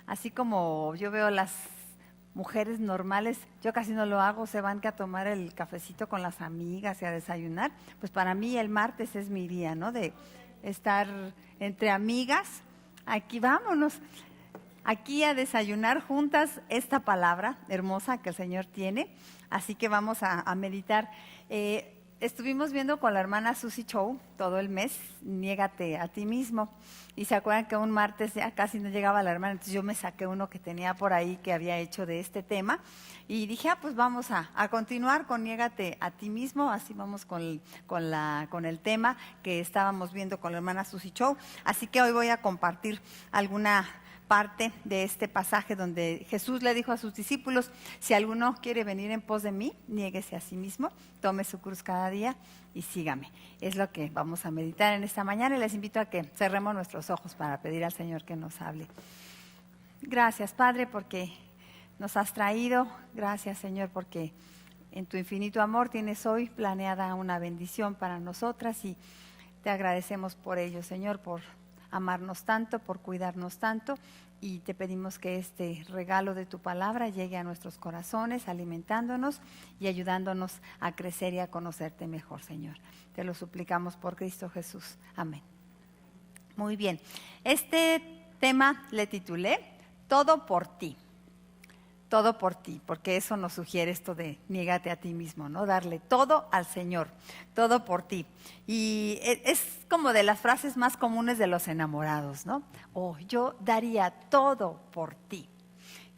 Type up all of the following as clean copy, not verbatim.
así como yo veo las mujeres normales, yo casi no lo hago, se van a tomar el cafecito con las amigas y a desayunar. Pues para mí el martes es mi día, ¿no? De estar entre amigas. Aquí vámonos, aquí a desayunar juntas esta palabra hermosa que el Señor tiene. Así que vamos a meditar. Estuvimos viendo con la hermana Susie Chow todo el mes, Niégate a ti mismo. Y se acuerdan que un martes ya casi no llegaba la hermana, entonces yo me saqué uno que tenía por ahí que había hecho de este tema. Y dije, pues vamos a continuar con Niégate a ti mismo, así vamos con el tema que estábamos viendo con la hermana Susie Chow. Así que hoy voy a compartir alguna parte de este pasaje donde Jesús le dijo a sus discípulos: si alguno quiere venir en pos de mí, niéguese a sí mismo, tome su cruz cada día y sígame. Es lo que vamos a meditar en esta mañana y les invito a que cerremos nuestros ojos para pedir al Señor que nos hable. Gracias, Padre, porque nos has traído. Gracias, Señor, porque en tu infinito amor tienes hoy planeada una bendición para nosotras y te agradecemos por ello, Señor, por amarnos tanto, por cuidarnos tanto, y te pedimos que este regalo de tu palabra llegue a nuestros corazones, alimentándonos y ayudándonos a crecer y a conocerte mejor, Señor. Te lo suplicamos por Cristo Jesús. Amén. Muy bien, este tema le titulé Todo por ti. Todo por ti, porque eso nos sugiere esto de niégate a ti mismo, ¿no? Darle todo al Señor, todo por ti. Y es como de las frases más comunes de los enamorados, ¿no? Oh, yo daría todo por ti.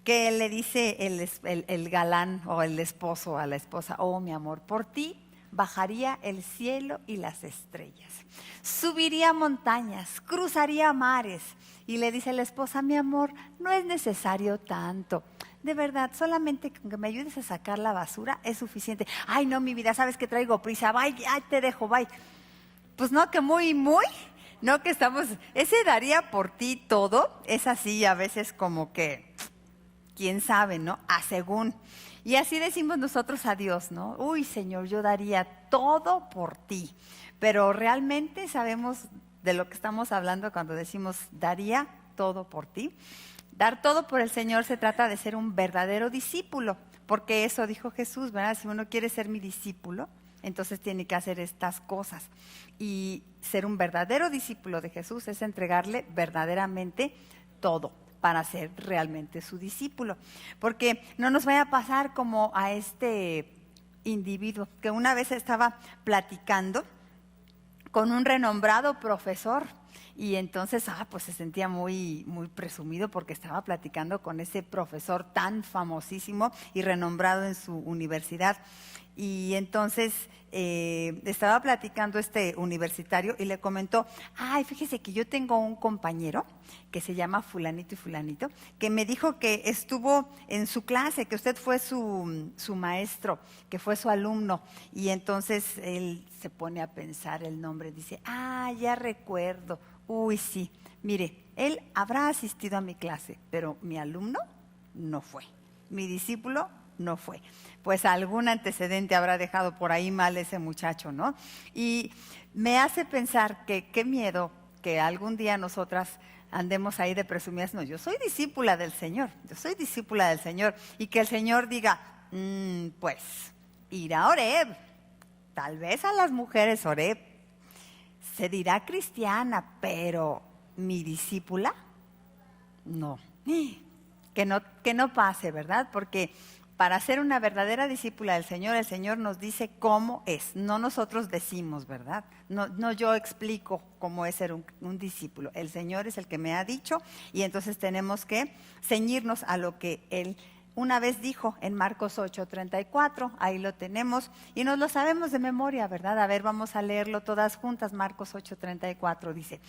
Que le dice el galán o el esposo a la esposa: oh, mi amor, por ti bajaría el cielo y las estrellas, subiría montañas, cruzaría mares. Y le dice la esposa: mi amor, no es necesario tanto. De verdad, solamente que me ayudes a sacar la basura es suficiente. Ay, no, mi vida, sabes que traigo prisa. Bye, ay, te dejo, bye. Pues no, que muy, no, que estamos, ese daría por ti todo, es así a veces como que, quién sabe, ¿no? A según. Y así decimos nosotros a Dios, ¿no? Uy, Señor, yo daría todo por ti. Pero realmente sabemos de lo que estamos hablando cuando decimos daría todo por ti. Dar todo por el Señor se trata de ser un verdadero discípulo, porque eso dijo Jesús, ¿verdad? Si uno quiere ser mi discípulo, entonces tiene que hacer estas cosas. Y ser un verdadero discípulo de Jesús es entregarle verdaderamente todo para ser realmente su discípulo. Porque no nos vaya a pasar como a este individuo que una vez estaba platicando con un renombrado profesor. Y entonces, pues se sentía muy, muy presumido porque estaba platicando con ese profesor tan famosísimo y renombrado en su universidad. Y entonces estaba platicando este universitario y le comentó: ay, fíjese que yo tengo un compañero que se llama fulanito y fulanito, que me dijo que estuvo en su clase, que usted fue su maestro, que fue su alumno. Y entonces él se pone a pensar el nombre, dice: ya recuerdo. Uy, sí, mire, él habrá asistido a mi clase, pero mi alumno no fue, mi discípulo no fue. Pues algún antecedente habrá dejado por ahí mal ese muchacho, ¿no? Y me hace pensar que qué miedo que algún día nosotras andemos ahí de presumidas. No, yo soy discípula del Señor, y que el Señor diga: pues, ir a Horeb, tal vez a las mujeres Horeb, se dirá cristiana, pero mi discípula, no. Que no pase, ¿verdad? Porque para ser una verdadera discípula del Señor, el Señor nos dice cómo es, no nosotros decimos, ¿verdad? No yo explico cómo es ser un discípulo. El Señor es el que me ha dicho, y entonces tenemos que ceñirnos a lo que Él una vez dijo en Marcos 8:34, ahí lo tenemos y nos lo sabemos de memoria, ¿verdad? A ver, vamos a leerlo todas juntas. Marcos 8:34 dice: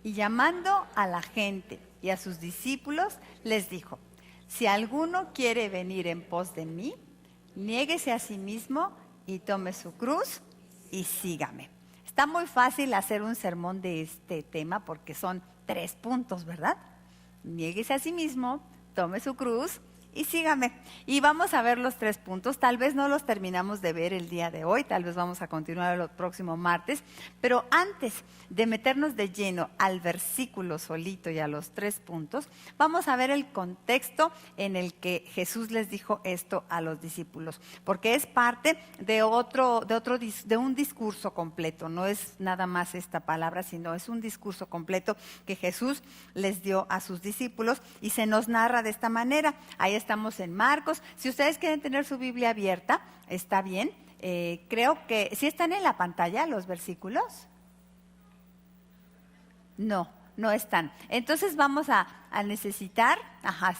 y llamando a la gente y a sus discípulos, les dijo: si alguno quiere venir en pos de mí, niéguese a sí mismo y tome su cruz y sígame. Está muy fácil hacer un sermón de este tema porque son 3 puntos, ¿verdad? Niéguese a sí mismo, tome su cruz y sígame. Y vamos a ver los 3 puntos. Tal vez no los terminamos de ver el día de hoy, tal vez vamos a continuar el próximo martes. Pero antes de meternos de lleno al versículo solito y a los 3 puntos, vamos a ver el contexto en el que Jesús les dijo esto a los discípulos. Porque es parte de un discurso completo. No es nada más esta palabra, sino es un discurso completo que Jesús les dio a sus discípulos y se nos narra de esta manera. Ahí estamos en Marcos. Si ustedes quieren tener su Biblia abierta, está bien. Creo que, ¿sí están en la pantalla los versículos? No están. Entonces vamos a necesitar,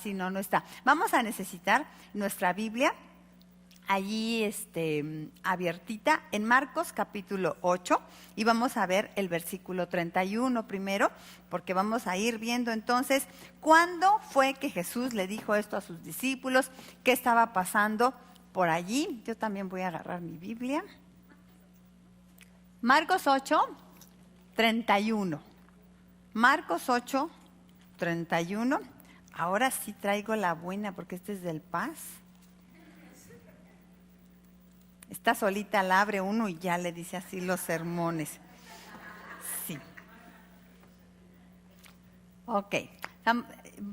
sí, no está. Vamos a necesitar nuestra Biblia allí abiertita en Marcos capítulo 8 y vamos a ver el versículo 31 primero, porque vamos a ir viendo entonces cuándo fue que Jesús le dijo esto a sus discípulos, qué estaba pasando por allí. Yo también voy a agarrar mi Biblia. Marcos 8, 31. Marcos 8, 31. Ahora sí traigo la buena porque este es del Paz. Esta solita la abre uno y ya le dice así los sermones. Sí. Ok.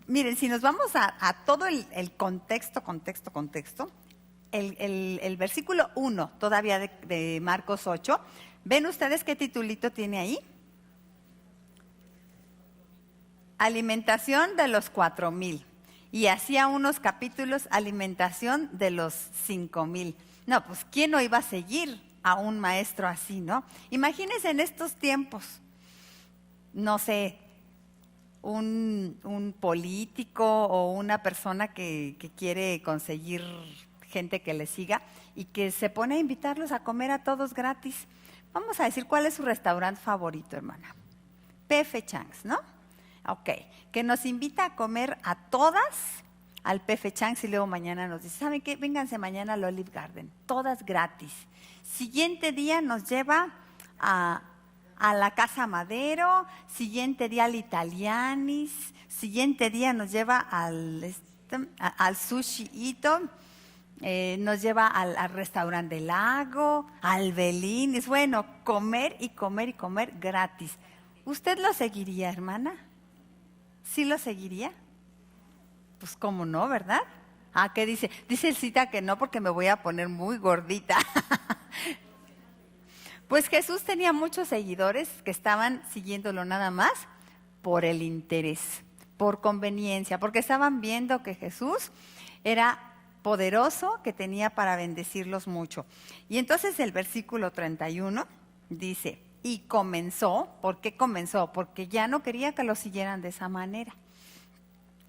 Miren, si nos vamos a todo el contexto, el versículo 1 todavía de Marcos 8, ¿ven ustedes qué titulito tiene ahí? Alimentación de los 4,000. Y hacía unos capítulos, alimentación de los 5,000. No, pues ¿quién no iba a seguir a un maestro así, no? Imagínense en estos tiempos, no sé, un político o una persona que quiere conseguir gente que le siga y que se pone a invitarlos a comer a todos gratis. Vamos a decir, ¿cuál es su restaurante favorito, hermana? P.F. Chang's, ¿no? Ok, que nos invita a comer a todas al P.F. Chang's y luego mañana nos dice, ¿saben qué? Vénganse mañana al Olive Garden, todas gratis. Siguiente día nos lleva a la Casa Madero, siguiente día al Italianis, siguiente día nos lleva al Sushi Ito, nos lleva al restaurante del Lago, al Belinis. Bueno, comer y comer y comer gratis. ¿Usted lo seguiría, hermana? ¿Sí lo seguiría? Pues cómo no, ¿verdad? ¿Qué dice? Dice el cita que no porque me voy a poner muy gordita. Pues Jesús tenía muchos seguidores que estaban siguiéndolo nada más por el interés, por conveniencia, porque estaban viendo que Jesús era poderoso, que tenía para bendecirlos mucho. Y entonces el versículo 31 dice, y comenzó. ¿Por qué comenzó? Porque ya no quería que lo siguieran de esa manera.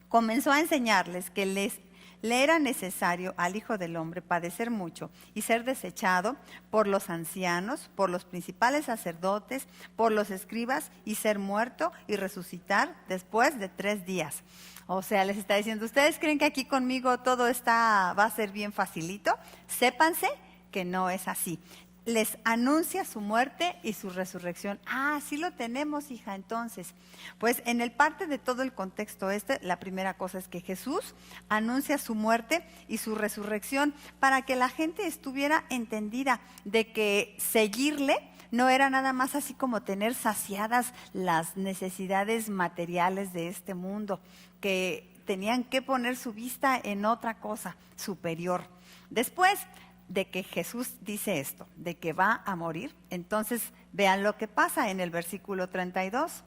Comenzó a enseñarles que le era necesario al Hijo del Hombre padecer mucho y ser desechado por los ancianos, por los principales sacerdotes, por los escribas y ser muerto y resucitar después de 3 días. O sea, les está diciendo, ¿ustedes creen que aquí conmigo todo va a ser bien facilito? Sépanse que no es así. Les anuncia su muerte y su resurrección. Sí lo tenemos, hija. Entonces, pues en el parte de todo el contexto la primera cosa es que Jesús anuncia su muerte y su resurrección para que la gente estuviera entendida de que seguirle no era nada más así como tener saciadas las necesidades materiales de este mundo, que tenían que poner su vista en otra cosa superior. Después de que Jesús dice esto, de que va a morir, entonces vean lo que pasa en el versículo 32.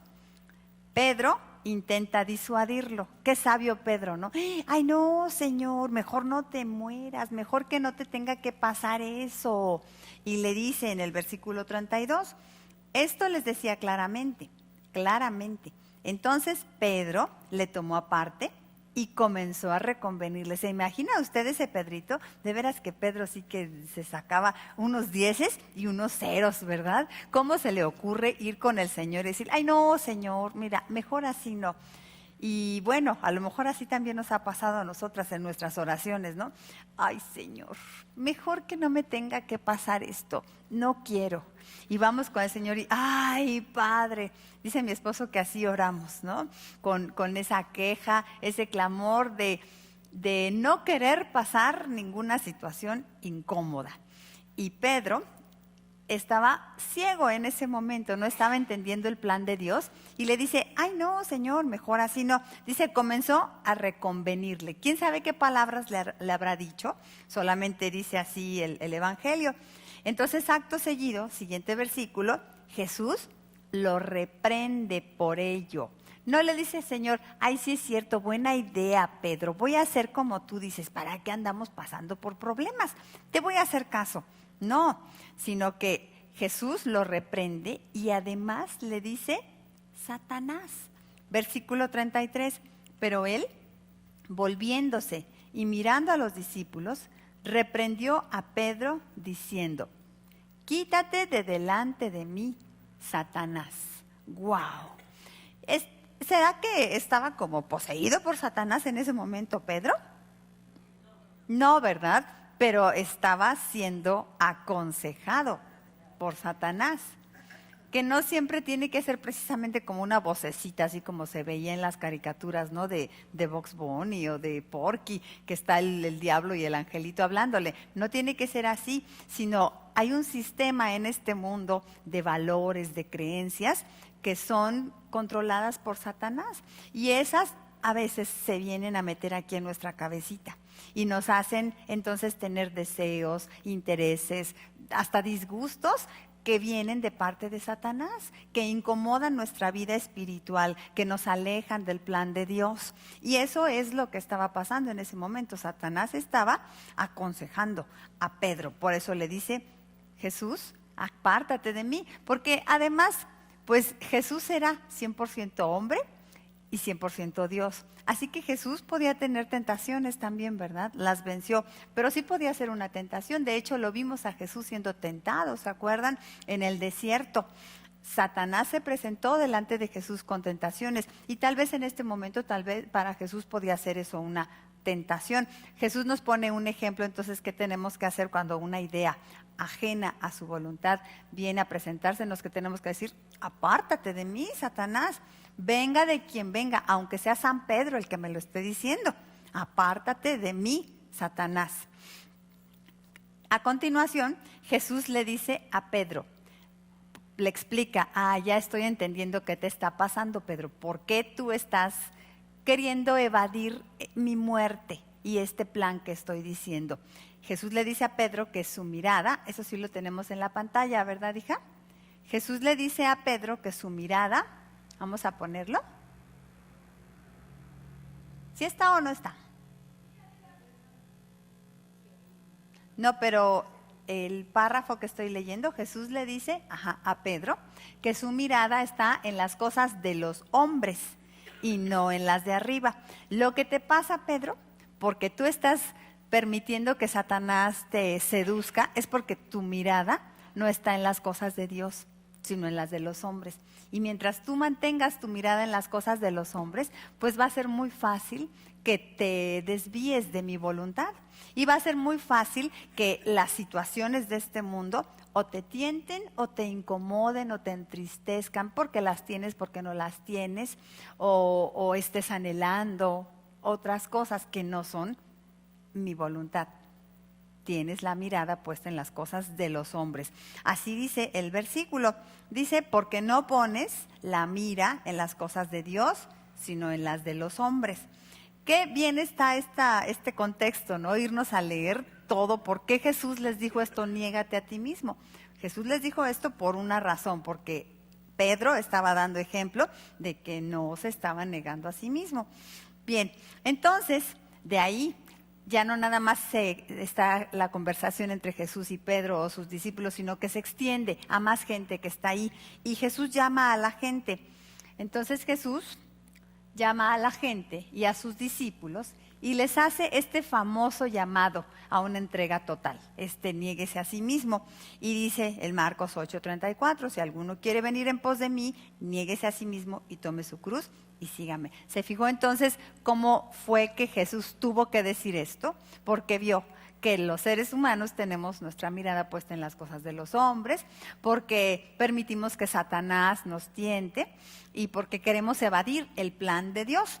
Pedro intenta disuadirlo. Qué sabio Pedro, ¿no? Ay, no, Señor, mejor no te mueras, mejor que no te tenga que pasar eso. Y le dice en el versículo 32, esto les decía claramente. Entonces Pedro le tomó aparte y comenzó a reconvenirle. ¿Se imagina usted ese Pedrito? De veras que Pedro sí que se sacaba unos 10 y unos 0, ¿verdad? ¿Cómo se le ocurre ir con el Señor y decir, ay no, Señor, mira, mejor así no? Y bueno, a lo mejor así también nos ha pasado a nosotras en nuestras oraciones, ¿no? Ay, Señor, mejor que no me tenga que pasar esto, no quiero. Y vamos con el Señor y, ay, Padre, dice mi esposo que así oramos, ¿no? Con esa queja, ese clamor de, de no querer pasar ninguna situación incómoda. Y Pedro estaba ciego en ese momento, no estaba entendiendo el plan de Dios y le dice, ay no, Señor, mejor así no. Dice, comenzó a reconvenirle. ¿Quién sabe qué palabras le habrá dicho? Solamente dice así el Evangelio. Entonces, acto seguido, siguiente versículo, Jesús lo reprende por ello. No le dice, Señor, ay, sí es cierto, buena idea, Pedro, voy a hacer como tú dices, ¿para qué andamos pasando por problemas? Te voy a hacer caso. No, sino que Jesús lo reprende y además le dice, Satanás. Versículo 33, pero él, volviéndose y mirando a los discípulos, reprendió a Pedro diciendo, quítate de delante de mí, Satanás. ¡Guau! ¿Será que estaba como poseído por Satanás en ese momento, Pedro? No, ¿verdad? Pero estaba siendo aconsejado por Satanás, que no siempre tiene que ser precisamente como una vocecita, así como se veía en las caricaturas, ¿no? De Bugs Bunny o de Porky, que está el diablo y el angelito hablándole. No tiene que ser así, sino hay un sistema en este mundo de valores, de creencias, que son controladas por Satanás. Y esas a veces se vienen a meter aquí en nuestra cabecita y nos hacen entonces tener deseos, intereses, hasta disgustos que vienen de parte de Satanás, que incomodan nuestra vida espiritual, que nos alejan del plan de Dios. Y eso es lo que estaba pasando en ese momento. Satanás estaba aconsejando a Pedro. Por eso le dice, Jesús, apártate de mí. Porque además, pues Jesús era 100% hombre y 100% Dios. Así que Jesús podía tener tentaciones también, ¿verdad? Las venció, pero sí podía ser una tentación. De hecho, lo vimos a Jesús siendo tentado, ¿se acuerdan? En el desierto. Satanás se presentó delante de Jesús con tentaciones y tal vez en este momento, tal vez para Jesús podía ser eso una tentación. Jesús nos pone un ejemplo, entonces, ¿qué tenemos que hacer cuando una idea ajena a su voluntad viene a presentársenos? Que tenemos que decir, apártate de mí, Satanás, venga de quien venga, aunque sea San Pedro el que me lo esté diciendo, apártate de mí, Satanás. A continuación, Jesús le dice a Pedro, le explica, ya estoy entendiendo qué te está pasando, Pedro, ¿por qué tú estás queriendo evadir mi muerte y este plan que estoy diciendo? Jesús le dice a Pedro que su mirada, eso sí lo tenemos en la pantalla, ¿verdad, hija? Jesús le dice a Pedro que su mirada, vamos a ponerlo. ¿Sí está o no está? No, pero el párrafo que estoy leyendo, Jesús le dice a Pedro que su mirada está en las cosas de los hombres y no en las de arriba. Lo que te pasa, Pedro, porque tú estás permitiendo que Satanás te seduzca, es porque tu mirada no está en las cosas de Dios, sino en las de los hombres. Y mientras tú mantengas tu mirada en las cosas de los hombres, pues va a ser muy fácil que te desvíes de mi voluntad. Y va a ser muy fácil que las situaciones de este mundo o te tienten o te incomoden o te entristezcan porque las tienes, porque no las tienes, o estés anhelando otras cosas que no son mi voluntad. Tienes la mirada puesta en las cosas de los hombres. Así dice el versículo. Dice, porque no pones la mira en las cosas de Dios, sino en las de los hombres. Qué bien está este contexto, ¿no? Irnos a leer todo. ¿Por qué Jesús les dijo esto? Niégate a ti mismo. Jesús les dijo esto por una razón, porque Pedro estaba dando ejemplo de que no se estaba negando a sí mismo. Bien, entonces, de ahí ya no nada más está la conversación entre Jesús y Pedro o sus discípulos, sino que se extiende a más gente que está ahí. Y Jesús llama a la gente. Entonces Jesús llama a la gente y a sus discípulos y les hace este famoso llamado a una entrega total. Niéguese a sí mismo. Y dice el Marcos 8:34, si alguno quiere venir en pos de mí, niéguese a sí mismo y tome su cruz y sígame. ¿Se fijó entonces cómo fue que Jesús tuvo que decir esto? Porque vio que los seres humanos tenemos nuestra mirada puesta en las cosas de los hombres, porque permitimos que Satanás nos tiente y porque queremos evadir el plan de Dios.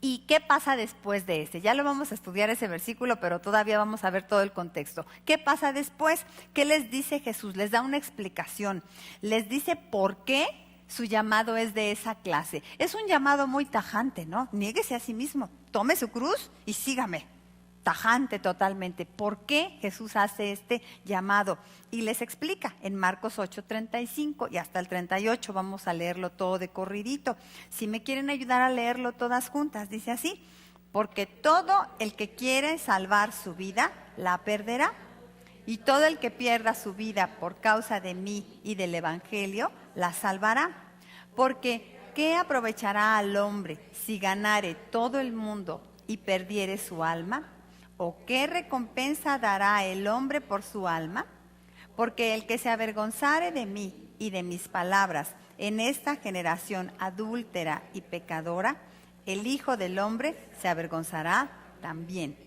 ¿Y qué pasa después de este? Ya lo vamos a estudiar ese versículo, pero todavía vamos a ver todo el contexto. ¿Qué pasa después? ¿Qué les dice Jesús? Les da una explicación. Les dice por qué su llamado es de esa clase. Es un llamado muy tajante, ¿no? Niéguese a sí mismo, tome su cruz y sígame. Tajante totalmente. ¿Por qué Jesús hace este llamado? Y les explica en Marcos 8:35 y hasta el 38, vamos a leerlo todo de corridito. Si me quieren ayudar a leerlo todas juntas, dice así: porque todo el que quiere salvar su vida, la perderá. Y todo el que pierda su vida por causa de mí y del Evangelio, la salvará. Porque ¿qué aprovechará al hombre si ganare todo el mundo y perdiere su alma? ¿O qué recompensa dará el hombre por su alma? Porque el que se avergonzare de mí y de mis palabras en esta generación adúltera y pecadora, el Hijo del Hombre se avergonzará también.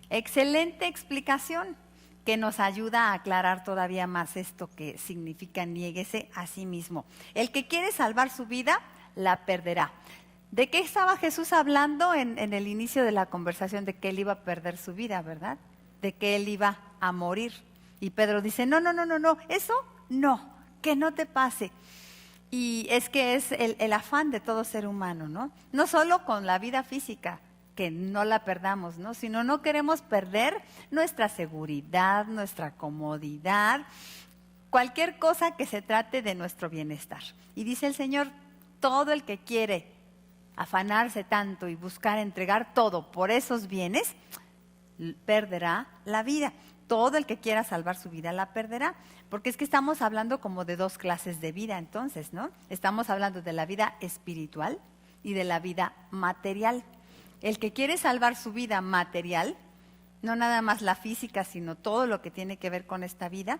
Excelente explicación que nos ayuda a aclarar todavía más esto que significa niéguese a sí mismo. El que quiere salvar su vida, la perderá. ¿De qué estaba Jesús hablando en el inicio de la conversación? De que él iba a perder su vida, ¿verdad? De que él iba a morir. Y Pedro dice, no, eso no, que no te pase. Y es que es el afán de todo ser humano, ¿no? No solo con la vida física, que no la perdamos, ¿no? Sino no queremos perder nuestra seguridad, nuestra comodidad, cualquier cosa que se trate de nuestro bienestar. Y dice el Señor, todo el que quiere afanarse tanto y buscar entregar todo por esos bienes, perderá la vida. Todo el que quiera salvar su vida la perderá. Porque es que estamos hablando como de dos clases de vida entonces, ¿no? Estamos hablando de la vida espiritual y de la vida material. El que quiere salvar su vida material, no nada más la física, sino todo lo que tiene que ver con esta vida,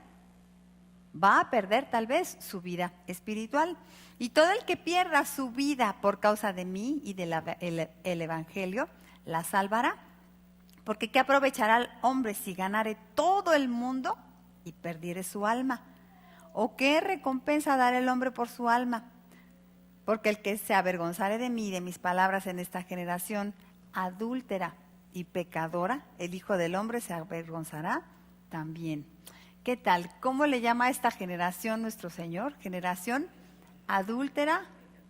va a perder tal vez su vida espiritual. Y todo el que pierda su vida por causa de mí y del el Evangelio, la salvará. Porque ¿qué aprovechará el hombre si ganare todo el mundo y perdiere su alma? ¿O qué recompensa dará el hombre por su alma? Porque el que se avergonzare de mí y de mis palabras en esta generación adúltera y pecadora, el Hijo del Hombre se avergonzará también. ¿Qué tal? ¿Cómo le llama a esta generación nuestro Señor? Generación adúltera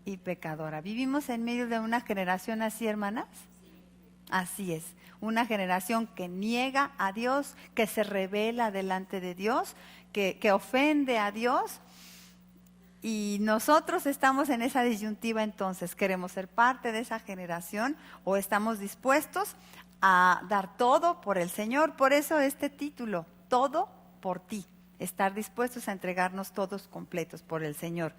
y pecadora. ¿Vivimos en medio de una generación así, hermanas? Así es, una generación que niega a Dios, que se rebela delante de Dios, que ofende a Dios. Y nosotros estamos en esa disyuntiva entonces, ¿queremos ser parte de esa generación o estamos dispuestos a dar todo por el Señor? Por eso este título, todo por ti, estar dispuestos a entregarnos todos completos por el Señor.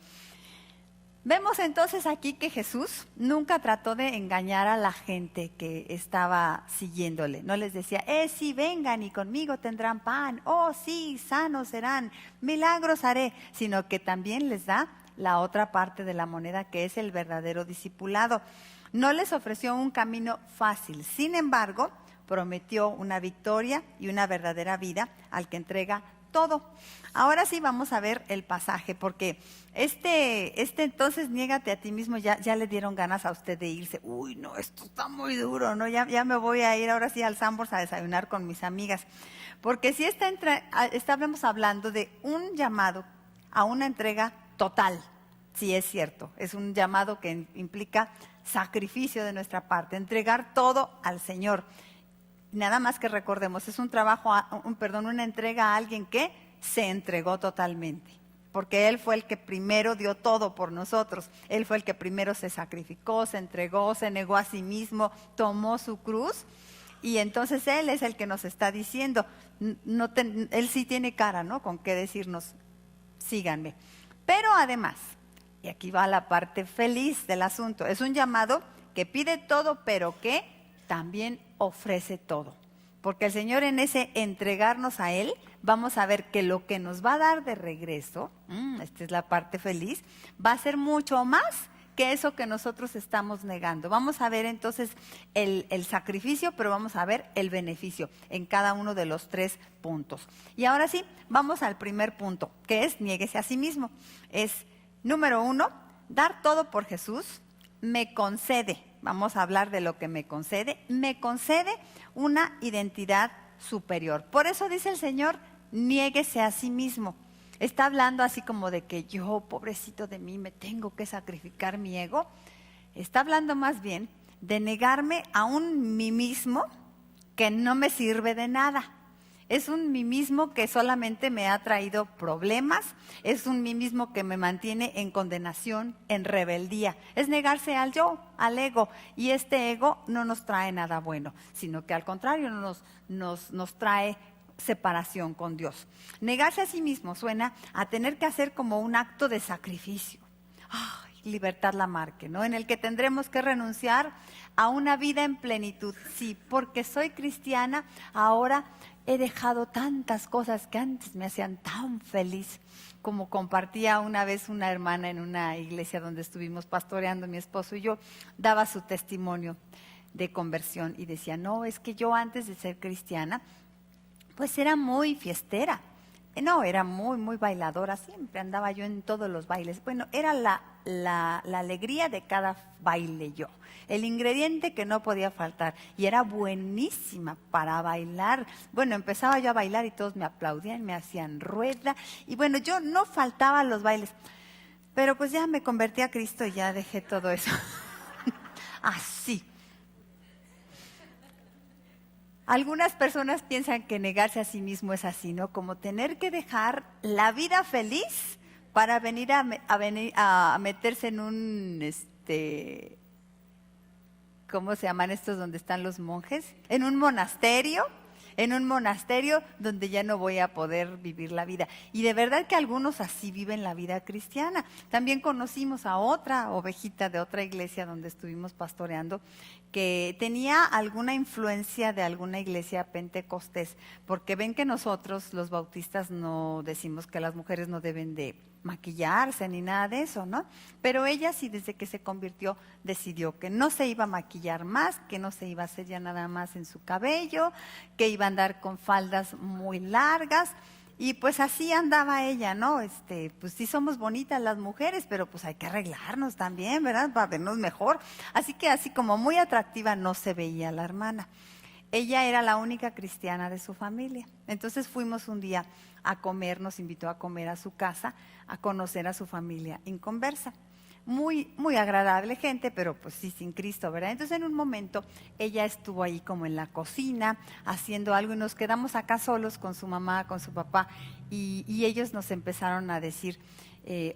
Vemos entonces aquí que Jesús nunca trató de engañar a la gente que estaba siguiéndole. No les decía, sí, vengan y conmigo tendrán pan. Oh, sí, sanos serán, milagros haré. Sino que también les da la otra parte de la moneda, que es el verdadero discipulado. No les ofreció un camino fácil. Sin embargo, prometió una victoria y una verdadera vida al que entrega todo. Ahora sí vamos a ver el pasaje, porque este entonces niégate a ti mismo, ya le dieron ganas a usted de irse. Uy, no, esto está muy duro, ¿no? Ya me voy a ir ahora sí al Sanborns a desayunar con mis amigas. Porque sí estamos hablando de un llamado a una entrega total. Sí, es cierto, es un llamado que implica sacrificio de nuestra parte, entregar todo al Señor. Nada más que recordemos, es un trabajo, una entrega a alguien que se entregó totalmente. Porque Él fue el que primero dio todo por nosotros. Él fue el que primero se sacrificó, se entregó, se negó a sí mismo, tomó su cruz. Y entonces Él es el que nos está diciendo, Él sí tiene cara, ¿no? Con qué decirnos, síganme. Pero además, y aquí va la parte feliz del asunto, es un llamado que pide todo, pero que también ofrece todo. Porque el Señor, en ese entregarnos a Él, vamos a ver que lo que nos va a dar de regreso, esta es la parte feliz, va a ser mucho más que eso que nosotros estamos negando. Vamos a ver entonces el sacrificio, pero vamos a ver el beneficio en cada uno de los 3 puntos. Y ahora sí, vamos al primer punto, que es niéguese a sí mismo. Es, número 1, dar todo por Jesús me concede vamos a hablar de lo que me concede una identidad superior. Por eso dice el Señor, niéguese a sí mismo. Está hablando así como de que yo, pobrecito de mí, me tengo que sacrificar mi ego. Está hablando más bien de negarme a un mí mismo que no me sirve de nada. Es un mí mismo que solamente me ha traído problemas, es un mí mismo que me mantiene en condenación, en rebeldía. Es negarse al yo, al ego, y este ego no nos trae nada bueno, sino que al contrario nos trae separación con Dios. Negarse a sí mismo suena a tener que hacer como un acto de sacrificio. ¡Ay! Libertad Lamarque, ¿no? En el que tendremos que renunciar a una vida en plenitud. Sí, porque soy cristiana, ahora he dejado tantas cosas que antes me hacían tan feliz, como compartía una vez una hermana en una iglesia donde estuvimos pastoreando mi esposo y yo, daba su testimonio de conversión y decía, no, es que yo antes de ser cristiana, pues era muy fiestera. No, era muy bailadora, siempre andaba yo en todos los bailes. Bueno, era la alegría de cada baile yo, el ingrediente que no podía faltar. Y era buenísima para bailar. Bueno, empezaba yo a bailar y todos me aplaudían, me hacían rueda. Y bueno, yo no faltaba a los bailes. Pero pues ya me convertí a Cristo y ya dejé todo eso. Así. Algunas personas piensan que negarse a sí mismo es así, ¿no? Como tener que dejar la vida feliz para venir a meterse en un, ¿cómo se llaman estos donde están los monjes? En un monasterio donde ya no voy a poder vivir la vida. Y de verdad que algunos así viven la vida cristiana. También conocimos a otra ovejita de otra iglesia donde estuvimos pastoreando, que tenía alguna influencia de alguna iglesia pentecostés, porque ven que nosotros los bautistas no decimos que las mujeres no deben de maquillarse ni nada de eso, ¿no? Pero ella sí, desde que se convirtió, decidió que no se iba a maquillar más, que no se iba a hacer ya nada más en su cabello, que iba a andar con faldas muy largas. Y pues así andaba ella, ¿no? Pues sí somos bonitas las mujeres, pero pues hay que arreglarnos también, ¿verdad? Para vernos mejor. Así que así como muy atractiva no se veía la hermana. Ella era la única cristiana de su familia. Entonces fuimos un día a comer, nos invitó a comer a su casa, a conocer a su familia inconversa. Muy agradable gente, pero pues sí, sin Cristo, ¿verdad? Entonces en un momento ella estuvo ahí como en la cocina haciendo algo y nos quedamos acá solos con su mamá, con su papá y ellos nos empezaron a decir,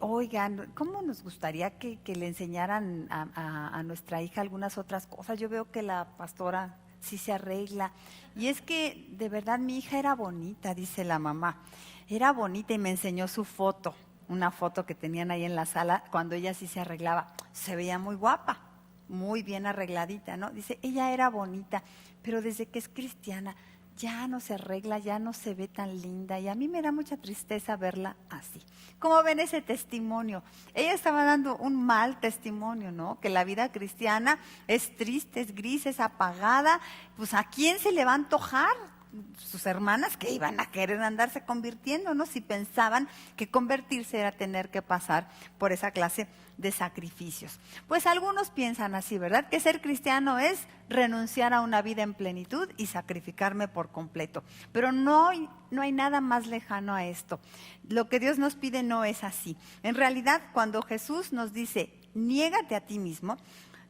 oigan, ¿cómo nos gustaría que le enseñaran a nuestra hija algunas otras cosas? Yo veo que la pastora sí se arregla y es que de verdad mi hija era bonita, dice la mamá, era bonita y me enseñó su foto. Una foto que tenían ahí en la sala cuando ella sí se arreglaba, se veía muy guapa, muy bien arregladita, ¿no? Dice, ella era bonita, pero desde que es cristiana ya no se arregla, ya no se ve tan linda y a mí me da mucha tristeza verla así. ¿Cómo ven ese testimonio? Ella estaba dando un mal testimonio, ¿no? Que la vida cristiana es triste, es gris, es apagada, pues ¿a quién se le va a antojar? Sus hermanas que iban a querer andarse convirtiendo, ¿no? Si pensaban que convertirse era tener que pasar por esa clase de sacrificios. Pues algunos piensan así, ¿verdad? Que ser cristiano es renunciar a una vida en plenitud y sacrificarme por completo. Pero no hay nada más lejano a esto. Lo que Dios nos pide no es así. En realidad, cuando Jesús nos dice, niégate a ti mismo,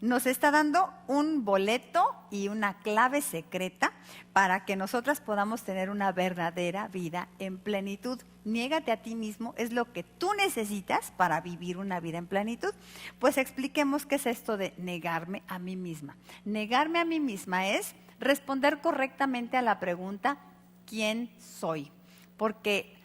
nos está dando un boleto y una clave secreta para que nosotras podamos tener una verdadera vida en plenitud. Niégate a ti mismo, es lo que tú necesitas para vivir una vida en plenitud. Pues expliquemos qué es esto de negarme a mí misma. Negarme a mí misma es responder correctamente a la pregunta, ¿quién soy? Porque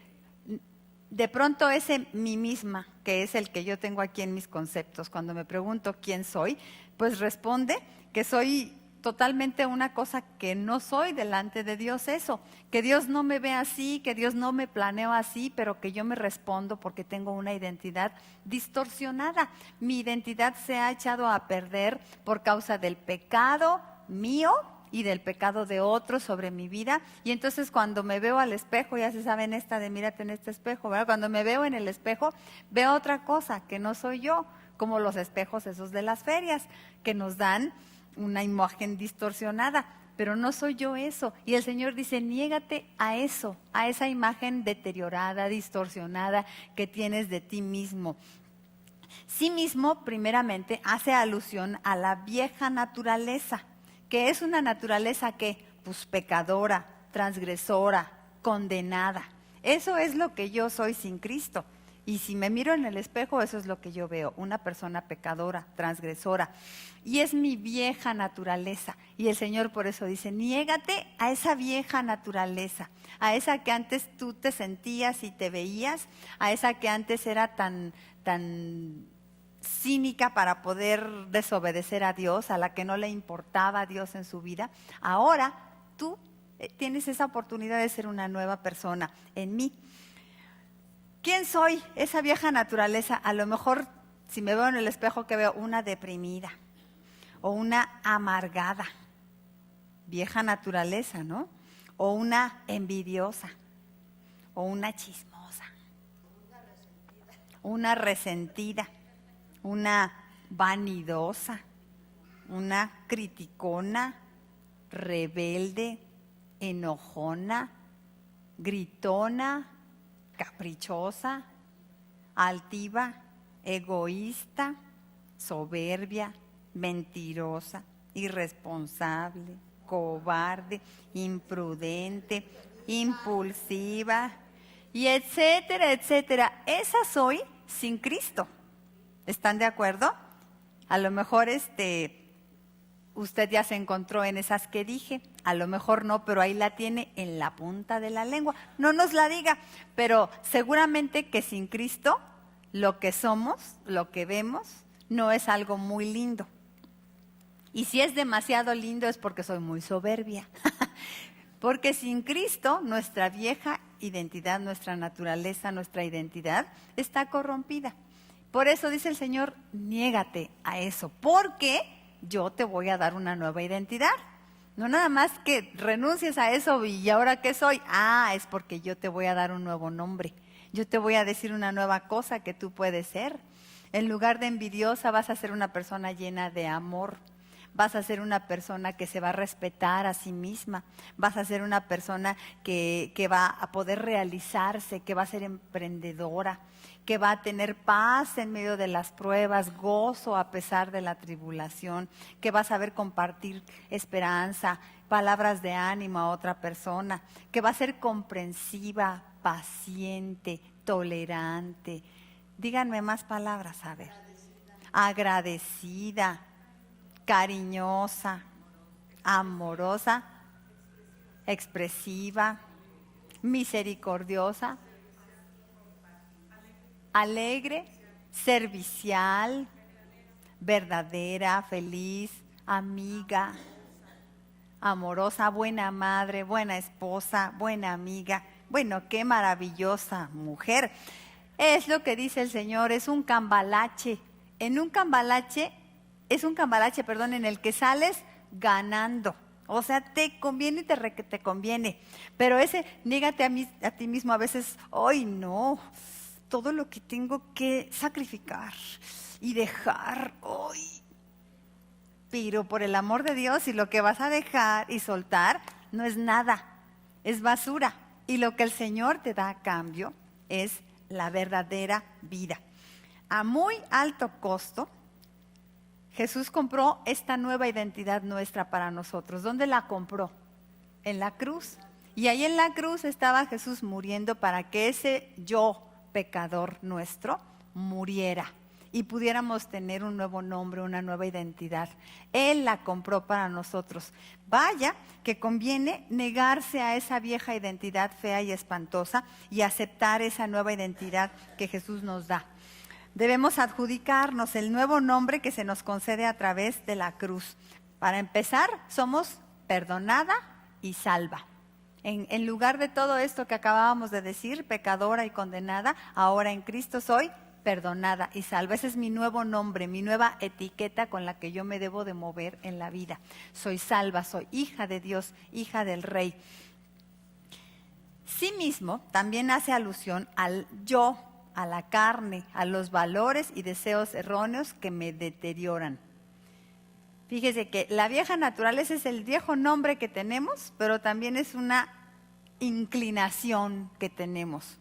de pronto ese mí misma, que es el que yo tengo aquí en mis conceptos, cuando me pregunto quién soy, pues responde que soy totalmente una cosa que no soy delante de Dios, eso, que Dios no me ve así, que Dios no me planeó así, pero que yo me respondo porque tengo una identidad distorsionada. Mi identidad se ha echado a perder por causa del pecado mío y del pecado de otros sobre mi vida. Y entonces cuando me veo al espejo, ya se saben esta de mírate en este espejo, ¿verdad? Cuando me veo en el espejo, veo otra cosa que no soy yo. como los espejos esos de las ferias, que nos dan una imagen distorsionada. Pero no soy yo eso. Y el Señor dice, niégate a eso, a esa imagen deteriorada, distorsionada que tienes de ti mismo. Sí mismo, primeramente, hace alusión a la vieja naturaleza, que es una naturaleza que, pues, pecadora, transgresora, condenada. Eso es lo que yo soy sin Cristo. Y si me miro en el espejo, eso es lo que yo veo, una persona pecadora, transgresora. Y es mi vieja naturaleza. Y el Señor por eso dice, niégate a esa vieja naturaleza, a esa que antes tú te sentías y te veías, a esa que antes era tan cínica para poder desobedecer a Dios, a la que no le importaba a Dios en su vida. Ahora tú tienes esa oportunidad de ser una nueva persona en mí. ¿Quién soy? Esa vieja naturaleza. A lo mejor, si me veo en el espejo, que veo una deprimida o una amargada, vieja naturaleza, ¿no? O una envidiosa o una chismosa, una resentida, una vanidosa, una criticona, rebelde, enojona, gritona, caprichosa, altiva, egoísta, soberbia, mentirosa, irresponsable, cobarde, imprudente, impulsiva, y etcétera, etcétera. Esa soy sin Cristo. ¿Están de acuerdo? A lo mejor usted ya se encontró en esas que dije, a lo mejor no, pero ahí la tiene en la punta de la lengua. No nos la diga, pero seguramente que sin Cristo lo que somos, lo que vemos, no es algo muy lindo. Y si es demasiado lindo es porque soy muy soberbia. Porque sin Cristo nuestra vieja identidad, nuestra naturaleza, nuestra identidad está corrompida. Por eso dice el Señor, niégate a eso, porque yo te voy a dar una nueva identidad. No nada más que renuncies a eso y ahora ¿qué soy? Es porque yo te voy a dar un nuevo nombre. Yo te voy a decir una nueva cosa que tú puedes ser. En lugar de envidiosa vas a ser una persona llena de amor. Vas a ser una persona que se va a respetar a sí misma. Vas a ser una persona que va a poder realizarse, que va a ser emprendedora, que va a tener paz en medio de las pruebas, gozo a pesar de la tribulación, que va a saber compartir esperanza, palabras de ánimo a otra persona, que va a ser comprensiva, paciente, tolerante. Díganme más palabras, a ver. Agradecida, cariñosa, amorosa, expresiva, misericordiosa, alegre, servicial, verdadera, feliz, amiga, amorosa, buena madre, buena esposa, buena amiga. Bueno, qué maravillosa mujer. Es lo que dice el Señor, es un cambalache. Es un cambalache, en el que sales ganando. O sea, te conviene y te conviene. Pero ese, niégate a ti mismo a veces, ¡ay no! Todo lo que tengo que sacrificar y dejar hoy. Pero por el amor de Dios, y lo que vas a dejar y soltar no es nada, es basura. Y lo que el Señor te da a cambio es la verdadera vida. A muy alto costo, Jesús compró esta nueva identidad nuestra para nosotros. ¿Dónde la compró? En la cruz. Y ahí en la cruz estaba Jesús muriendo para que ese yo pecador nuestro muriera y pudiéramos tener un nuevo nombre, una nueva identidad. Él la compró para nosotros. Vaya que conviene negarse a esa vieja identidad fea y espantosa y aceptar esa nueva identidad que Jesús nos da. Debemos adjudicarnos el nuevo nombre que se nos concede a través de la cruz. Para empezar, somos perdonada y salva. En lugar de todo esto que acabábamos de decir, pecadora y condenada, ahora en Cristo soy perdonada y salva. Ese es mi nuevo nombre, mi nueva etiqueta con la que yo me debo de mover en la vida. Soy salva, soy hija de Dios, hija del Rey. Sí mismo también hace alusión al yo, a la carne, a los valores y deseos erróneos que me deterioran. Fíjese que la vieja naturaleza es el viejo nombre que tenemos, pero también es una inclinación que tenemos,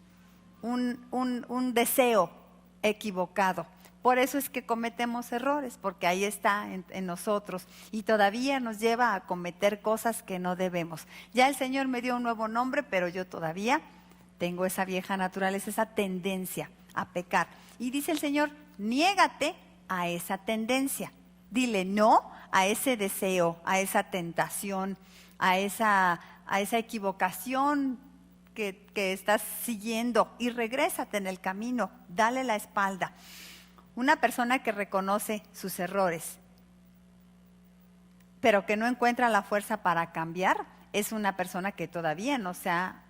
un deseo equivocado. Por eso es que cometemos errores, porque ahí está en nosotros y todavía nos lleva a cometer cosas que no debemos. Ya el Señor me dio un nuevo nombre, pero yo todavía tengo esa vieja naturaleza, esa tendencia a pecar. Y dice el Señor, niégate a esa tendencia. Dile no a ese deseo, a esa tentación, a esa equivocación que estás siguiendo y regrésate en el camino, dale la espalda. Una persona que reconoce sus errores, pero que no encuentra la fuerza para cambiar, es una persona que todavía no se ha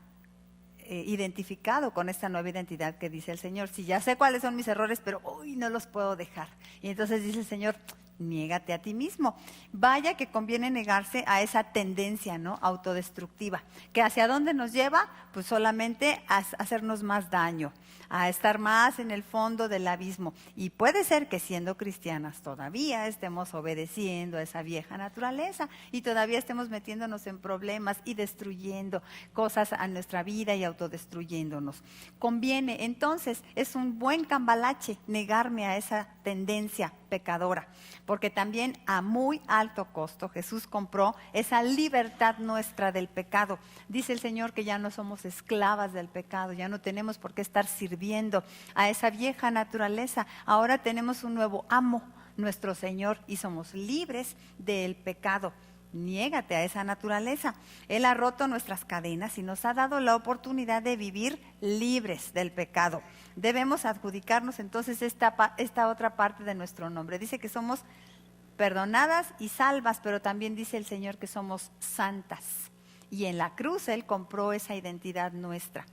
identificado con esta nueva identidad que dice el Señor. Si ya sé cuáles son mis errores, pero hoy no los puedo dejar. Y entonces dice el Señor, niégate a ti mismo. Vaya que conviene negarse a esa tendencia, ¿no?, autodestructiva, que hacia dónde nos lleva, pues solamente a hacernos más daño, a estar más en el fondo del abismo. Y puede ser que siendo cristianas todavía estemos obedeciendo a esa vieja naturaleza y todavía estemos metiéndonos en problemas y destruyendo cosas a nuestra vida y autodestruyéndonos. Conviene, entonces, es un buen cambalache negarme a esa tendencia pecadora, porque también a muy alto costo Jesús compró esa libertad nuestra del pecado. Dice el Señor que ya no somos esclavas del pecado, ya no tenemos por qué estar sirviendo a esa vieja naturaleza. Ahora tenemos un nuevo amo, nuestro Señor, y somos libres del pecado. Niégate a esa naturaleza. Él ha roto nuestras cadenas y nos ha dado la oportunidad de vivir libres del pecado. Debemos adjudicarnos entonces esta otra parte de nuestro nombre. Dice que somos perdonadas y salvas, pero también dice el Señor que somos santas. Y en la cruz Él compró esa identidad nuestra.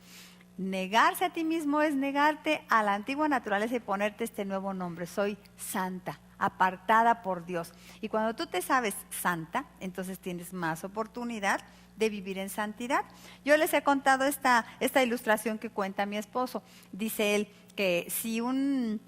Negarse a ti mismo es negarte a la antigua naturaleza y ponerte este nuevo nombre. Soy santa, apartada por Dios. Y cuando tú te sabes santa, entonces tienes más oportunidad de vivir en santidad. Yo les he contado esta ilustración que cuenta mi esposo. Dice él que si un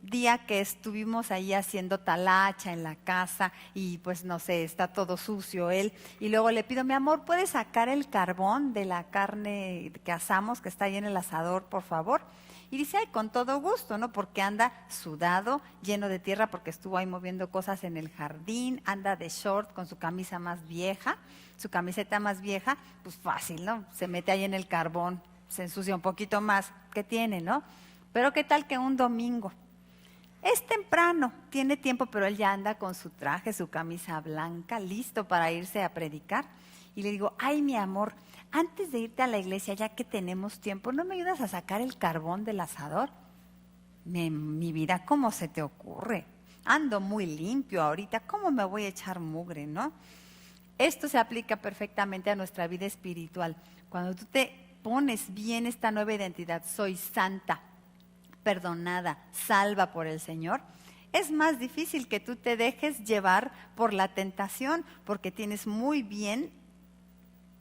día que estuvimos ahí haciendo talacha en la casa y pues no sé, está todo sucio él, y luego le pido, mi amor, ¿puedes sacar el carbón de la carne que asamos, que está ahí en el asador, por favor? Y dice, ay, con todo gusto, ¿no? Porque anda sudado, lleno de tierra, porque estuvo ahí moviendo cosas en el jardín, anda de short con su camisa más vieja, su camiseta más vieja, pues fácil, ¿no? Se mete ahí en el carbón, se ensucia un poquito más, ¿qué tiene, no? Pero ¿qué tal que un domingo? Es temprano, tiene tiempo, pero él ya anda con su traje, su camisa blanca, listo para irse a predicar. Y le digo, ay, mi amor, antes de irte a la iglesia, ya que tenemos tiempo, ¿no me ayudas a sacar el carbón del asador? Mi vida, ¿cómo se te ocurre? Ando muy limpio ahorita, ¿cómo me voy a echar mugre, no? Esto se aplica perfectamente a nuestra vida espiritual. Cuando tú te pones bien esta nueva identidad, soy santa, perdonada, salva por el Señor, es más difícil que tú te dejes llevar por la tentación, porque tienes muy bien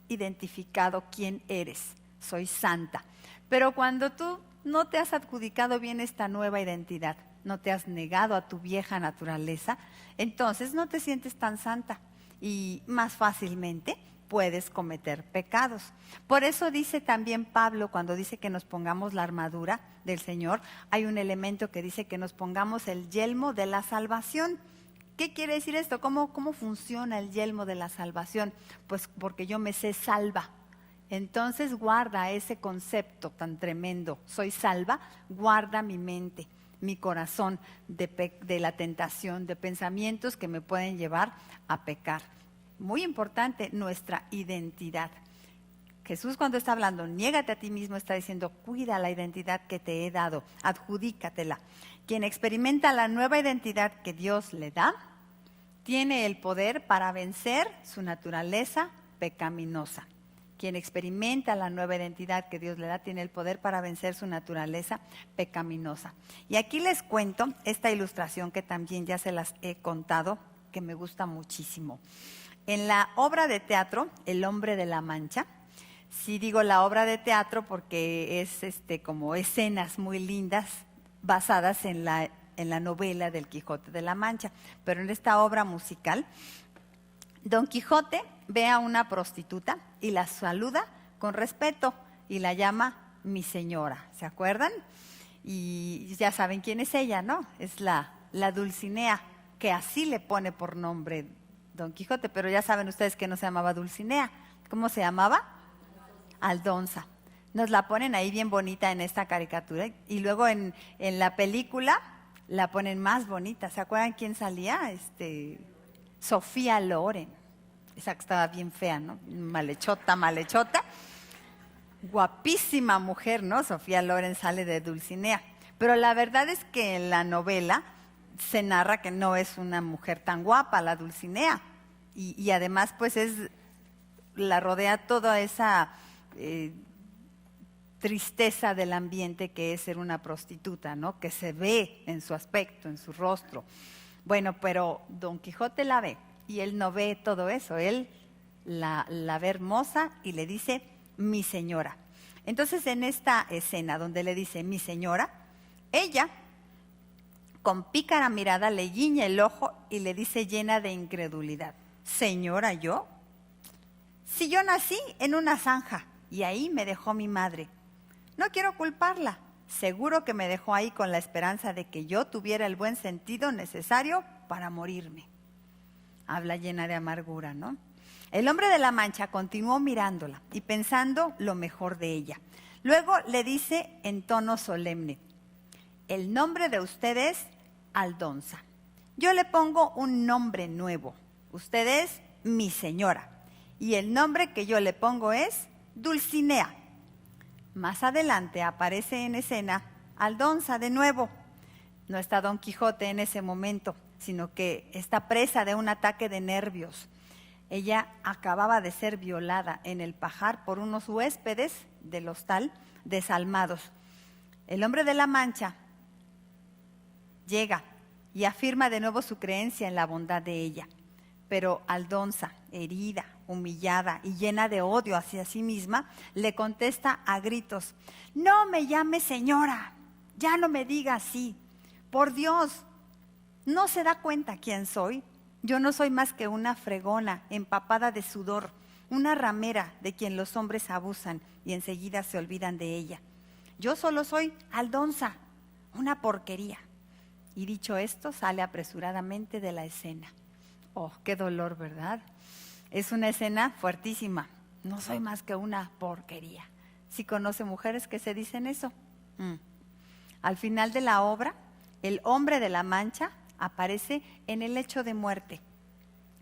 identificado quién eres. Soy santa. Pero cuando tú no te has adjudicado bien esta nueva identidad, no te has negado a tu vieja naturaleza, entonces no te sientes tan santa y más fácilmente puedes cometer pecados. Por eso dice también Pablo, cuando dice que nos pongamos la armadura del Señor, hay un elemento que dice que nos pongamos el yelmo de la salvación. ¿Qué quiere decir esto? ¿Cómo funciona el yelmo de la salvación? Pues porque yo me sé salva. Entonces guarda ese concepto tan tremendo, soy salva, guarda mi mente, mi corazón de la tentación, de pensamientos que me pueden llevar a pecar. Muy importante, nuestra identidad. Jesús, cuando está hablando, niégate a ti mismo, está diciendo, cuida la identidad que te he dado, adjudícatela. Quien experimenta la nueva identidad que Dios le da, tiene el poder para vencer su naturaleza pecaminosa. Quien experimenta la nueva identidad que Dios le da, tiene el poder para vencer su naturaleza pecaminosa. Y aquí les cuento esta ilustración que también ya se las he contado, que me gusta muchísimo. En la obra de teatro, El hombre de la Mancha, Sí digo la obra de teatro porque es como escenas muy lindas basadas en la novela del Quijote de la Mancha. Pero en esta obra musical, Don Quijote ve a una prostituta y la saluda con respeto y la llama mi señora, ¿se acuerdan? Y ya saben quién es ella, ¿no? Es la Dulcinea, que así le pone por nombre Don Quijote, pero ya saben ustedes que no se llamaba Dulcinea. ¿Cómo se llamaba? Aldonza. Nos la ponen ahí bien bonita en esta caricatura y luego en la película la ponen más bonita. ¿Se acuerdan quién salía? Sofía Loren. Esa que estaba bien fea, ¿no? Malhechota. Guapísima mujer, ¿no? Sofía Loren sale de Dulcinea. Pero la verdad es que en la novela se narra que no es una mujer tan guapa la Dulcinea. Y además, pues la rodea toda esa tristeza del ambiente que es ser una prostituta, ¿no? Que se ve en su aspecto, en su rostro. Bueno, pero Don Quijote la ve y él no ve todo eso. Él la ve hermosa y le dice mi señora. Entonces en esta escena donde le dice mi señora, ella con pícara mirada le guiña el ojo y le dice llena de incredulidad, ¿señora yo? Si yo nací en una zanja y ahí me dejó mi madre. No quiero culparla, seguro que me dejó ahí con la esperanza de que yo tuviera el buen sentido necesario para morirme. Habla llena de amargura, ¿no? El hombre de la Mancha continuó mirándola y pensando lo mejor de ella. Luego le dice en tono solemne, el nombre de usted es Aldonza. Yo le pongo un nombre nuevo. Usted es mi señora. Y el nombre que yo le pongo es Dulcinea. Más adelante aparece en escena Aldonza de nuevo. No está Don Quijote en ese momento, sino que está presa de un ataque de nervios. Ella acababa de ser violada en el pajar por unos huéspedes del hostal desalmados. El hombre de la Mancha llega y afirma de nuevo su creencia en la bondad de ella. Pero Aldonza, herida, humillada y llena de odio hacia sí misma, le contesta a gritos, no me llame señora, ya no me diga así, por Dios, ¿no se da cuenta quién soy? Yo no soy más que una fregona empapada de sudor, una ramera de quien los hombres abusan y enseguida se olvidan de ella. Yo solo soy Aldonza, una porquería. Y dicho esto, sale apresuradamente de la escena. Oh, qué dolor, ¿verdad? Es una escena fuertísima. No soy más que una porquería. ¿Sí conoce mujeres que se dicen eso? Al final de la obra, el hombre de la Mancha aparece en el lecho de muerte,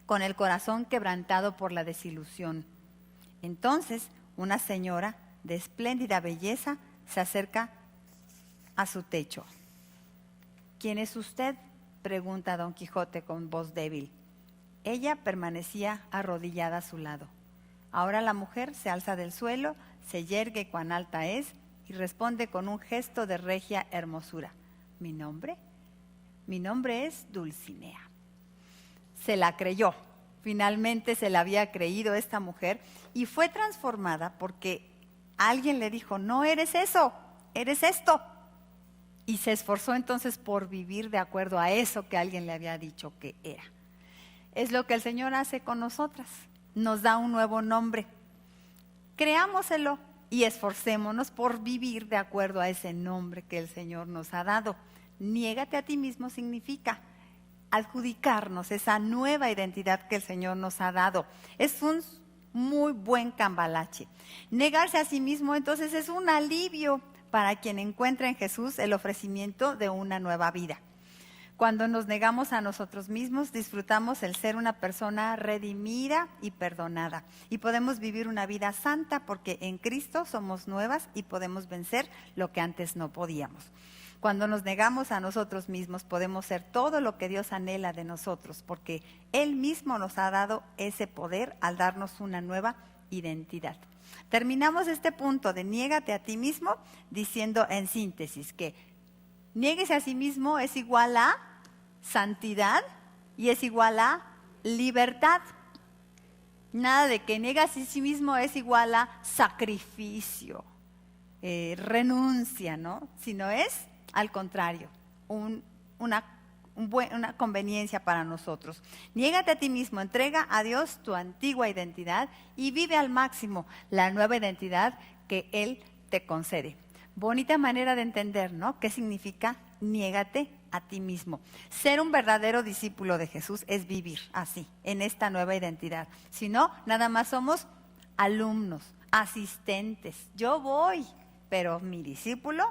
con el corazón quebrantado por la desilusión. Entonces, una señora de espléndida belleza se acerca a su techo. ¿Quién es usted?, pregunta Don Quijote con voz débil. Ella permanecía arrodillada a su lado. Ahora la mujer se alza del suelo, se yergue cuán alta es y responde con un gesto de regia hermosura. ¿Mi nombre? Mi nombre es Dulcinea. Se la creyó. Finalmente se la había creído esta mujer y fue transformada porque alguien le dijo, no eres eso, eres esto. Y se esforzó entonces por vivir de acuerdo a eso que alguien le había dicho que era. Es lo que el Señor hace con nosotras. Nos da un nuevo nombre. Creámoselo y esforcémonos por vivir de acuerdo a ese nombre que el Señor nos ha dado. Niégate a ti mismo significa adjudicarnos esa nueva identidad que el Señor nos ha dado. Es un muy buen cambalache. Negarse a sí mismo entonces es un alivio para quien encuentra en Jesús el ofrecimiento de una nueva vida. Cuando nos negamos a nosotros mismos, disfrutamos el ser una persona redimida y perdonada. Y podemos vivir una vida santa porque en Cristo somos nuevas y podemos vencer lo que antes no podíamos. Cuando nos negamos a nosotros mismos, podemos ser todo lo que Dios anhela de nosotros, porque Él mismo nos ha dado ese poder al darnos una nueva identidad. Terminamos este punto de niégate a ti mismo diciendo en síntesis que niéguese a sí mismo es igual a santidad y es igual a libertad. Nada de que niegas a sí mismo es igual a sacrificio, renuncia, ¿no? Sino es, al contrario, una conveniencia para nosotros. Niégate a ti mismo, entrega a Dios tu antigua identidad y vive al máximo la nueva identidad que Él te concede. Bonita manera de entender, ¿no? ¿Qué significa niégate a ti mismo? Ser un verdadero discípulo de Jesús es vivir así, en esta nueva identidad. Si no, nada más somos alumnos, asistentes. Yo voy, pero mi discípulo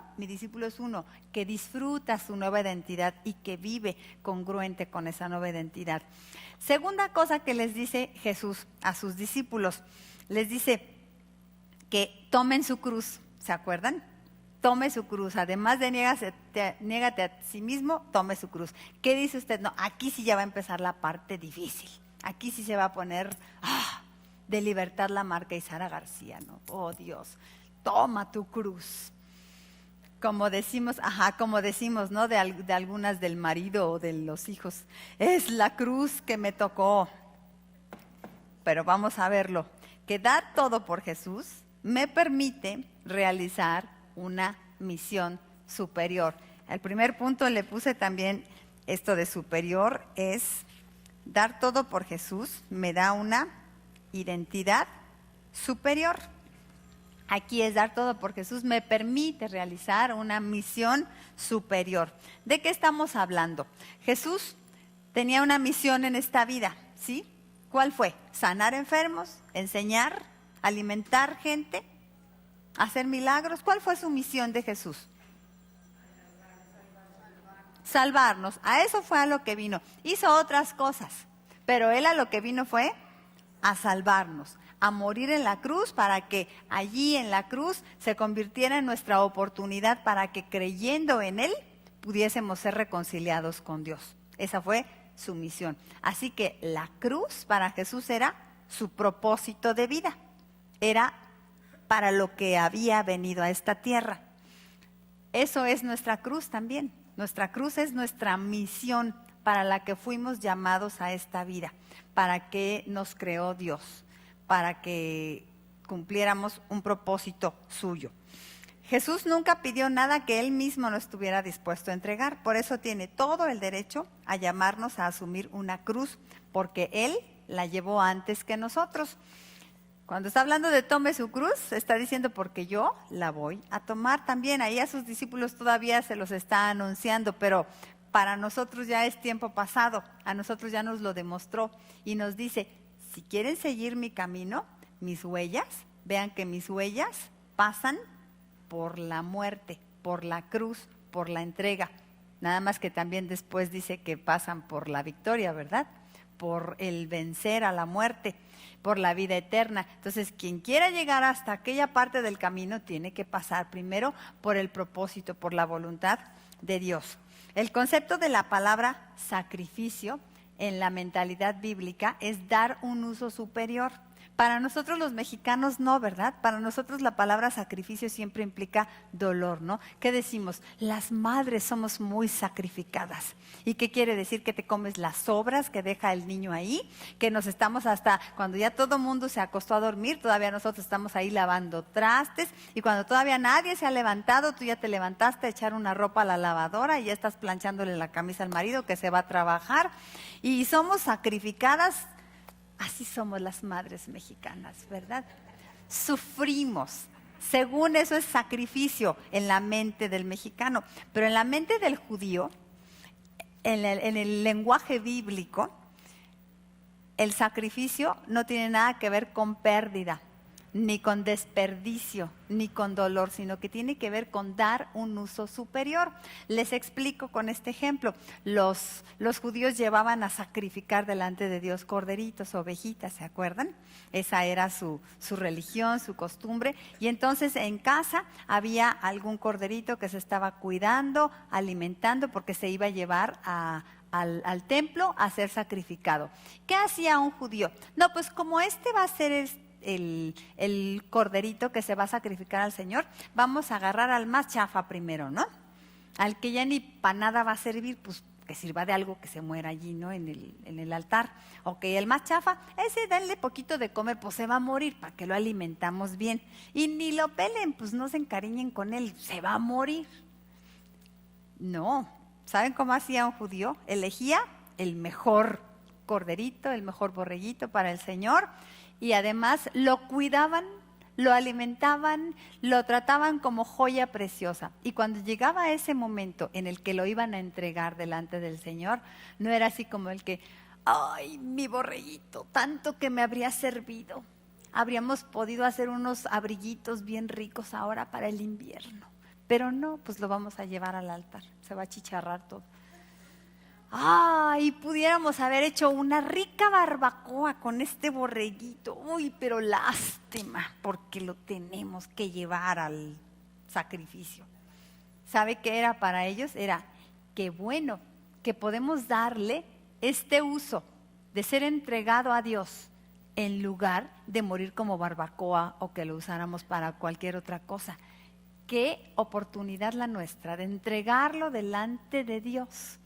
es uno que disfruta su nueva identidad y que vive congruente con esa nueva identidad. Segunda cosa que les dice Jesús a sus discípulos, les dice que tomen su cruz, ¿se acuerdan? Tome su cruz, además de niégate a sí mismo, tome su cruz. ¿Qué dice usted? No, aquí sí ya va a empezar la parte difícil. Aquí sí se va a poner de Libertad Lamarque y Sara García, ¿no? Oh Dios, toma tu cruz. Como decimos, ¿no? De algunas del marido o de los hijos. Es la cruz que me tocó. Pero vamos a verlo. Que dar todo por Jesús me permite realizar una misión superior. Al primer punto le puse también esto de superior, es dar todo por Jesús, me da una identidad superior. Aquí es dar todo por Jesús, me permite realizar una misión superior. ¿De qué estamos hablando? Jesús tenía una misión en esta vida, ¿sí? ¿Cuál fue? Sanar enfermos, enseñar, alimentar gente, hacer milagros. ¿Cuál fue su misión de Jesús? Salvarnos. A eso fue a lo que vino. Hizo otras cosas, pero Él a lo que vino fue a salvarnos, a morir en la cruz para que allí en la cruz se convirtiera en nuestra oportunidad para que creyendo en Él pudiésemos ser reconciliados con Dios. Esa fue su misión. Así que la cruz para Jesús era su propósito de vida. Era para lo que había venido a esta tierra. Eso es nuestra cruz también. Nuestra cruz es nuestra misión para la que fuimos llamados a esta vida, para que nos creó Dios, para que cumpliéramos un propósito suyo. Jesús nunca pidió nada que Él mismo no estuviera dispuesto a entregar, por eso tiene todo el derecho a llamarnos a asumir una cruz, porque Él la llevó antes que nosotros. Cuando está hablando de tome su cruz, está diciendo porque yo la voy a tomar también. Ahí a sus discípulos todavía se los está anunciando, pero para nosotros ya es tiempo pasado. A nosotros ya nos lo demostró y nos dice, si quieren seguir mi camino, mis huellas, vean que mis huellas pasan por la muerte, por la cruz, por la entrega. Nada más que también después dice que pasan por la victoria, ¿verdad? Por el vencer a la muerte, por la vida eterna. Entonces, quien quiera llegar hasta aquella parte del camino tiene que pasar primero por el propósito, por la voluntad de Dios. El concepto de la palabra sacrificio en la mentalidad bíblica es dar un uso superior. Para nosotros los mexicanos no, ¿verdad? Para nosotros la palabra sacrificio siempre implica dolor, ¿no? ¿Qué decimos? Las madres somos muy sacrificadas. ¿Y qué quiere decir? Que te comes las sobras que deja el niño ahí, que nos estamos hasta, cuando ya todo mundo se acostó a dormir, todavía nosotros estamos ahí lavando trastes, y cuando todavía nadie se ha levantado, tú ya te levantaste a echar una ropa a la lavadora y ya estás planchándole la camisa al marido que se va a trabajar, y somos sacrificadas. Así somos las madres mexicanas, ¿verdad? Sufrimos. Según eso es sacrificio en la mente del mexicano. Pero en la mente del judío, en el lenguaje bíblico, el sacrificio no tiene nada que ver con pérdida, ni con desperdicio, ni con dolor, sino que tiene que ver con dar un uso superior. Les explico con este ejemplo. Los judíos llevaban a sacrificar delante de Dios corderitos, ovejitas, ¿se acuerdan? Esa era su religión, su costumbre. Y entonces en casa había algún corderito que se estaba cuidando, alimentando, porque se iba a llevar al templo a ser sacrificado. ¿Qué hacía un judío? No, pues como este va a ser el corderito que se va a sacrificar al Señor, vamos a agarrar al más chafa primero, ¿no? Al que ya ni para nada va a servir, pues que sirva de algo, que se muera allí, ¿no? En el altar. Ok, el más chafa, ese denle poquito de comer, pues se va a morir, para que lo alimentamos bien. Y ni lo pelen, pues no se encariñen con él, se va a morir. No, ¿saben cómo hacía un judío? Elegía el mejor corderito, el mejor borreguito para el Señor, y además lo cuidaban, lo alimentaban, lo trataban como joya preciosa. Y cuando llegaba ese momento en el que lo iban a entregar delante del Señor, no era así como el que, ay, mi borreguito, tanto que me habría servido. Habríamos podido hacer unos abriguitos bien ricos ahora para el invierno. Pero no, pues lo vamos a llevar al altar, se va a chicharrar todo. Y pudiéramos haber hecho una rica barbacoa con este borreguito. Uy, pero lástima, porque lo tenemos que llevar al sacrificio. ¿Sabe qué era para ellos? Era que bueno, que podemos darle este uso de ser entregado a Dios en lugar de morir como barbacoa o que lo usáramos para cualquier otra cosa. Qué oportunidad la nuestra de entregarlo delante de Dios.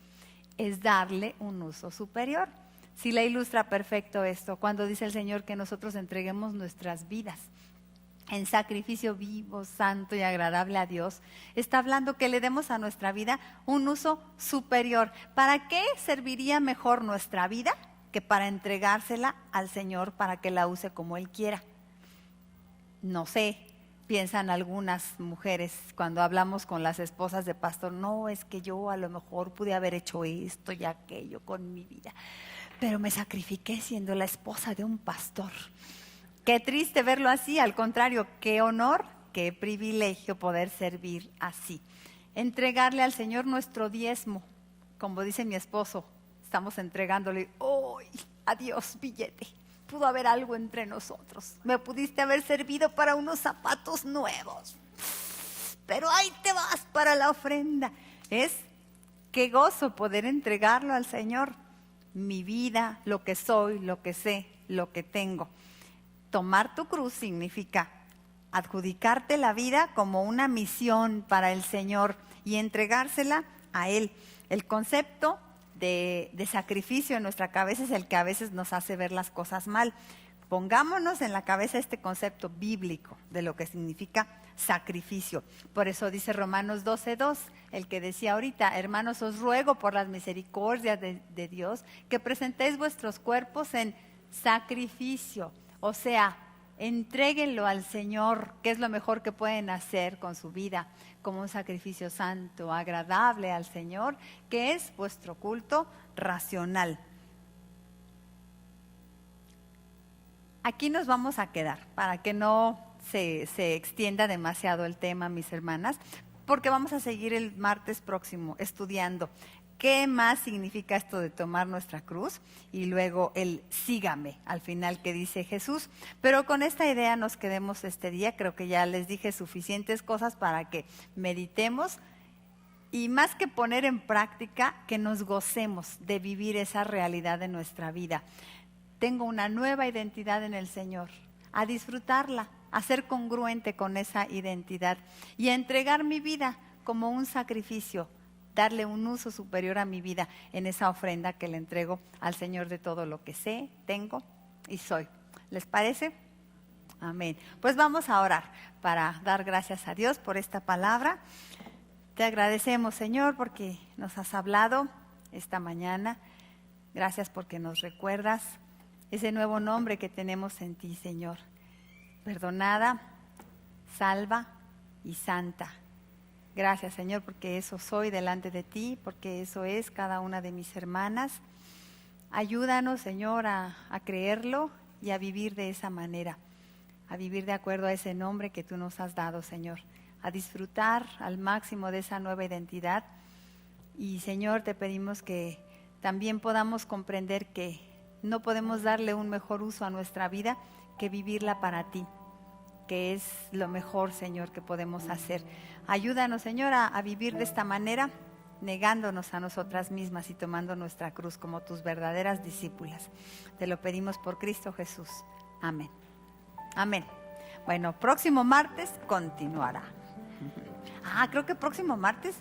Es darle un uso superior. Sí la ilustra perfecto esto, cuando dice el Señor que nosotros entreguemos nuestras vidas en sacrificio vivo, santo y agradable a Dios. Está hablando que le demos a nuestra vida un uso superior. ¿Para qué serviría mejor nuestra vida que para entregársela al Señor para que la use como Él quiera? No sé. Piensan algunas mujeres cuando hablamos con las esposas de pastor, no, es que yo a lo mejor pude haber hecho esto y aquello con mi vida, pero me sacrifiqué siendo la esposa de un pastor. Qué triste verlo así, al contrario, qué honor, qué privilegio poder servir así. Entregarle al Señor nuestro diezmo, como dice mi esposo, estamos entregándole, ¡ay, adiós billete! Pudo haber algo entre nosotros. Me pudiste haber servido para unos zapatos nuevos. Pero ahí te vas para la ofrenda. Es qué gozo poder entregarlo al Señor. Mi vida, lo que soy, lo que sé, lo que tengo. Tomar tu cruz significa adjudicarte la vida como una misión para el Señor y entregársela a Él. El concepto de sacrificio en nuestra cabeza es el que a veces nos hace ver las cosas mal. Pongámonos en la cabeza este concepto bíblico de lo que significa sacrificio. Por eso dice Romanos 12:2, el que decía ahorita, hermanos, os ruego por las misericordias de Dios que presentéis vuestros cuerpos en sacrificio. O sea, entréguenlo al Señor, que es lo mejor que pueden hacer con su vida, como un sacrificio santo, agradable al Señor, que es vuestro culto racional. Aquí nos vamos a quedar, para que no se extienda demasiado el tema, mis hermanas, porque vamos a seguir el martes próximo estudiando qué más significa esto de tomar nuestra cruz y luego el sígame al final que dice Jesús. Pero con esta idea nos quedemos este día. Creo que ya les dije suficientes cosas para que meditemos y más que poner en práctica, que nos gocemos de vivir esa realidad de nuestra vida. Tengo una nueva identidad en el Señor, a disfrutarla, a ser congruente con esa identidad y a entregar mi vida como un sacrificio, darle un uso superior a mi vida en esa ofrenda que le entrego al Señor de todo lo que sé, tengo y soy. ¿Les parece? Amén. Pues vamos a orar para dar gracias a Dios por esta palabra. Te agradecemos, Señor, porque nos has hablado esta mañana. Gracias porque nos recuerdas ese nuevo nombre que tenemos en ti, Señor. Perdonada, salva y santa. Gracias, Señor, porque eso soy delante de ti, porque eso es cada una de mis hermanas. Ayúdanos, Señor, a creerlo y a vivir de esa manera, a vivir de acuerdo a ese nombre que tú nos has dado, Señor, a disfrutar al máximo de esa nueva identidad. Y, Señor, te pedimos que también podamos comprender que no podemos darle un mejor uso a nuestra vida que vivirla para ti, que es lo mejor, Señor, que podemos hacer. Ayúdanos, Señor, a vivir de esta manera, negándonos a nosotras mismas y tomando nuestra cruz como tus verdaderas discípulas. Te lo pedimos por Cristo Jesús. Amén. Amén. Bueno, próximo martes continuará. Creo que próximo martes